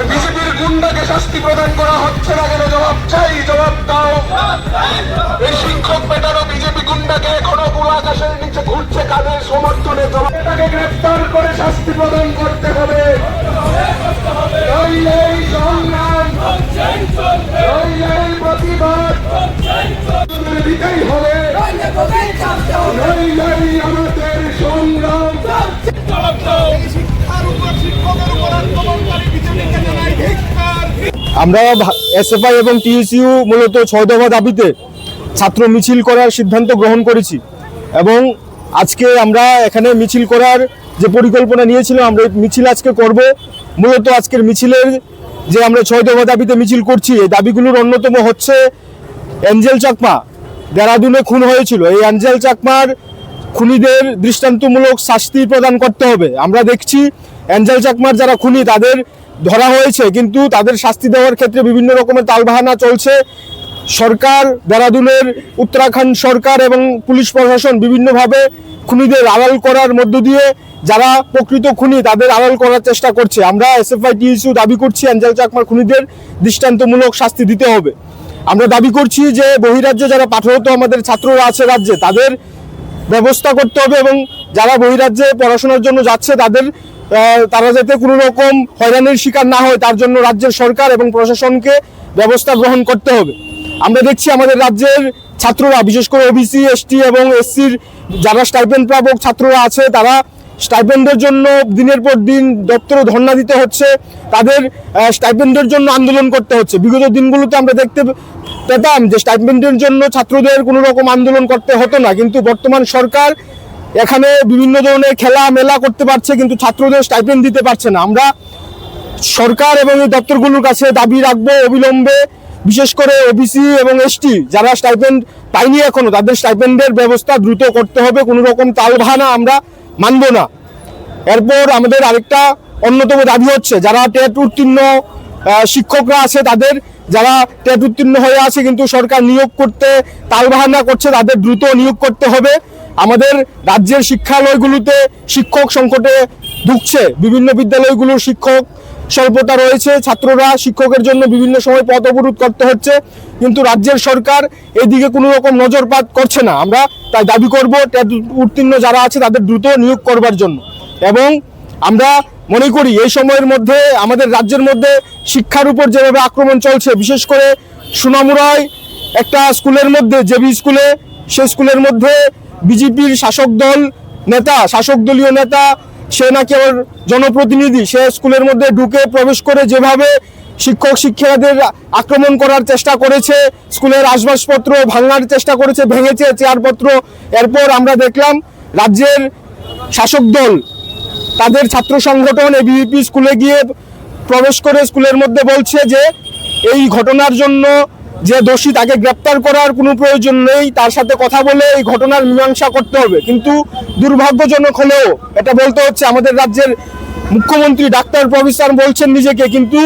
বিজেপির গুন্ডাকে শাস্তি প্রদান করা হচ্ছে না কেন? জবাব চাই, জবাব দাও। এই শিক্ষক পেটানো বিজেপি গুন্ডাকে এখনো পুরো আকাশের নিচে ঘুরছে কাদের সমর্থনে? এটাকে গ্রেফতার করে শাস্তি প্রদান করতে হবে। এই সংগ্রাম, এই প্রতিবাদ দিতেই হবে। আমাদের সংগ্রাম আমরা এসএফআই এবং টিএসইউ মূলত 6 দফা দাবিতে ছাত্র মিছিল করার সিদ্ধান্ত গ্রহণ করেছি এবং আজকে আমরা এখানে মিছিল করার যে পরিকল্পনা নিয়েছিলাম আমরা মিছিল আজকে করব। মূলত আজকের মিছিলের যে আমরা 6 দফা দাবিতে মিছিল করছি, এই দাবিগুলোর অন্যতম হচ্ছে অ্যাঞ্জেল চাকমা দেরাদুনে খুন হয়েছিল, এই অ্যাঞ্জেল চাকমার খুনিদের দৃষ্টান্তমূলক শাস্তি প্রদান করতে হবে। আমরা দেখছি অ্যাঞ্জেল চাকমার যারা খুনি তাদের ধরা হয়েছে, কিন্তু তাদের শাস্তি দেওয়ার ক্ষেত্রে বিভিন্ন রকমের তালবাহানা চলছে। সরকার, দেরাদুনের উত্তরাখণ্ড সরকার এবং পুলিশ প্রশাসন বিভিন্নভাবে খুনিদের আড়াল করার মধ্য দিয়ে যারা প্রকৃত খুনি তাদের আড়াল করার চেষ্টা করছে। আমরা এসএফআই টিএসইউ দাবি করছি অ্যাঞ্জেল চাকমার খুনিদের দৃষ্টান্তমূলক শাস্তি দিতে হবে। আমরা দাবি করছি যে বহিরাজ্যে যারা পাঠরত আমাদের ছাত্ররা আছে রাজ্যে, তাদের ব্যবস্থা করতে হবে এবং যারা বহিরাজ্যে পড়াশোনার জন্য যাচ্ছে তারা যাতে কোনো রকম হয়রানির শিকার না হয় তার জন্য রাজ্যের সরকার এবং প্রশাসনকে ব্যবস্থা গ্রহণ করতে হবে। আমরা দেখছি আমাদের রাজ্যের ছাত্ররা, বিশেষ করে ওবিসি, এসটি এবং এসসির যারা স্টাইপেন্ড প্রাপক ছাত্ররা আছে, তারা স্টাইপেন্ডের জন্য দিনের পর দিন দপ্তরে ধর্ণা দিতে হচ্ছে, তাদের স্টাইপেন্ডের জন্য আন্দোলন করতে হচ্ছে। বিগত দিনগুলোতে আমরা দেখতে পেতাম যে স্টাইপেন্ডের জন্য ছাত্রদের কোনো রকম আন্দোলন করতে হতো না, কিন্তু বর্তমান সরকার এখানে বিভিন্ন ধরনের খেলা মেলা করতে পারছে, কিন্তু ছাত্রদের স্টাইপেন্ড দিতে পারছে না। আমরা সরকার এবং এই দপ্তরগুলোর কাছে দাবি রাখবো অবিলম্বে, বিশেষ করে ওবিসি এবং এসটি যারা স্টাইপেন্ড পায়নি এখনো, তাদের স্টাইপেন্ডের ব্যবস্থা দ্রুত করতে হবে। কোনো রকম তালবাহানা আমরা মানব না। এরপর আমাদের আরেকটা অন্যতম দাবি হচ্ছে যারা টেট উত্তীর্ণ শিক্ষকরা আছে, তাদের যারা টেট উত্তীর্ণ হয়ে আছে কিন্তু সরকার নিয়োগ করতে তালবাহানা করছে, তাদের দ্রুত নিয়োগ করতে হবে। আমাদের রাজ্যের শিক্ষালয়গুলোতে শিক্ষক সংকটে ঢুকছে, বিভিন্ন বিদ্যালয়গুলোর শিক্ষক স্বল্পতা রয়েছে, ছাত্ররা শিক্ষকের জন্য বিভিন্ন সময় পথ অবরোধ করতে হচ্ছে, কিন্তু রাজ্যের সরকার এদিকে কোনো রকম নজরপাত করছে না। আমরা তাই দাবি করব টেট উত্তীর্ণ যারা আছে তাদের দ্রুত নিয়োগ করবার জন্য। এবং আমরা মনে করি এই সময়ের মধ্যে আমাদের রাজ্যের মধ্যে শিক্ষার উপর যেভাবে আক্রমণ চলছে, বিশেষ করে সোনামুড়ায় একটা স্কুলের মধ্যে, জেবি স্কুলে, সেই স্কুলের মধ্যে বিজেপির শাসক দলীয় নেতা, সে নাকি আবার জনপ্রতিনিধি, সে স্কুলের মধ্যে ঢুকে প্রবেশ করে যেভাবে শিক্ষক শিক্ষিকাদের আক্রমণ করার চেষ্টা করেছে, স্কুলের আসবাবপত্র ভাঙার চেষ্টা করেছে, ভেঙেছে চেয়ারপত্র। এরপর আমরা দেখলাম রাজ্যের শাসক দল তাদের ছাত্র সংগঠন এবিভিপি স্কুলে গিয়ে প্রবেশ করে স্কুলের মধ্যে বলছে যে এই ঘটনার জন্য যে দোষী তাকে গ্রেপ্তার করার কোনো প্রয়োজন নেই, তার সাথে কথা বলে এই ঘটনার মীমাংসা করতে হবে। কিন্তু দুর্ভাগ্যজনক হলেও এটা বলতে হচ্ছে, আমাদের রাজ্যের মুখ্যমন্ত্রী ডাক্তার প্রফেসর বলছেন নিজেকে, কিন্তু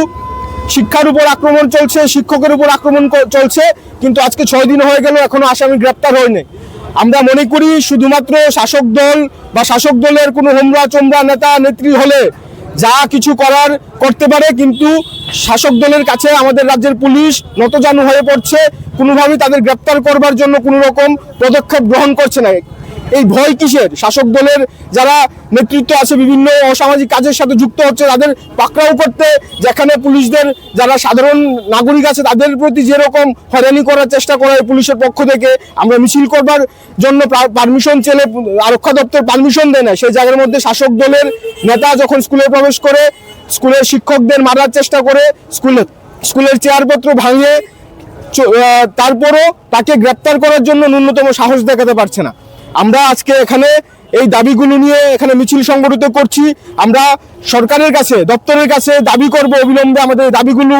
শিক্ষার উপর আক্রমণ চলছে, শিক্ষকের উপর আক্রমণ চলছে, কিন্তু আজকে 6 দিন হয়ে গেল এখনো আসামি গ্রেপ্তার হয়নি। আমরা মনে করি শুধুমাত্র শাসক দল বা শাসক দলের কোনো হোমরা চোমরা নেতা নেত্রী হলে যা কিছু করার করতে পারে, কিন্তু শাসক দলের কাছে আমাদের রাজ্যের পুলিশ নতজানু হয়ে পড়ছে, কোনোভাবেই তাদের গ্রেপ্তার করবার জন্য কোনো রকম পদক্ষেপ গ্রহণ করছে না। এই ভয় কিসের? শাসক দলের যারা নেতৃত্ব আছে বিভিন্ন অসামাজিক কাজের সাথে যুক্ত হচ্ছে, তাদের পাকড়াও করতে, যেখানে পুলিশদের যারা সাধারণ নাগরিক আছে তাদের প্রতি যেরকম হয়রানি করার চেষ্টা করা হয় পুলিশের পক্ষ থেকে, আমরা মিছিল করবার জন্য পারমিশন চেলে আরক্ষা দপ্তর পারমিশন দেয় না, সেই জায়গার মধ্যে শাসক দলের নেতা যখন স্কুলে প্রবেশ করে স্কুলের শিক্ষকদের মারার চেষ্টা করে, স্কুলের চেয়ারপত্র ভাঙিয়ে, তারপরও তাকে গ্রেপ্তার করার জন্য ন্যূনতম সাহস দেখাতে পারছে না। আমরা আজকে এখানে এই দাবিগুলো নিয়ে এখানে মিছিল সংগঠিত করছি। আমরা সরকারের কাছে, দপ্তরের কাছে দাবি করব অবিলম্বে আমাদের দাবিগুলো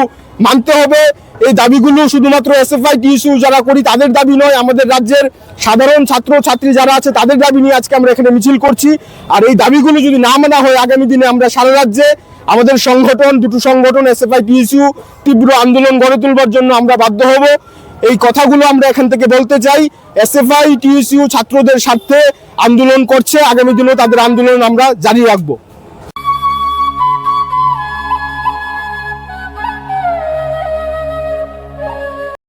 মানতে হবে। এই দাবিগুলো শুধুমাত্র এসএফআই টিএসইউ যারা করি তাদের দাবি নয়, আমাদের রাজ্যের সাধারণ ছাত্র ছাত্রী যারা আছে তাদের দাবি নিয়ে আজকে আমরা এখানে মিছিল করছি। আর এই দাবিগুলো যদি না মানা হয়, আগামী দিনে আমরা সারা রাজ্যে আমাদের দুটো সংগঠন এসএফআই টিএসইউ তীব্র আন্দোলন গড়ে তুলবার জন্য আমরা বাধ্য হব। এই কথাগুলো আমরা এখান থেকে বলতে চাই। এসএফআই টিএসইউ ছাত্রদের স্বার্থে আন্দোলন করছে, আগামী দিনেও তাদের আন্দোলন আমরা জারি রাখবো।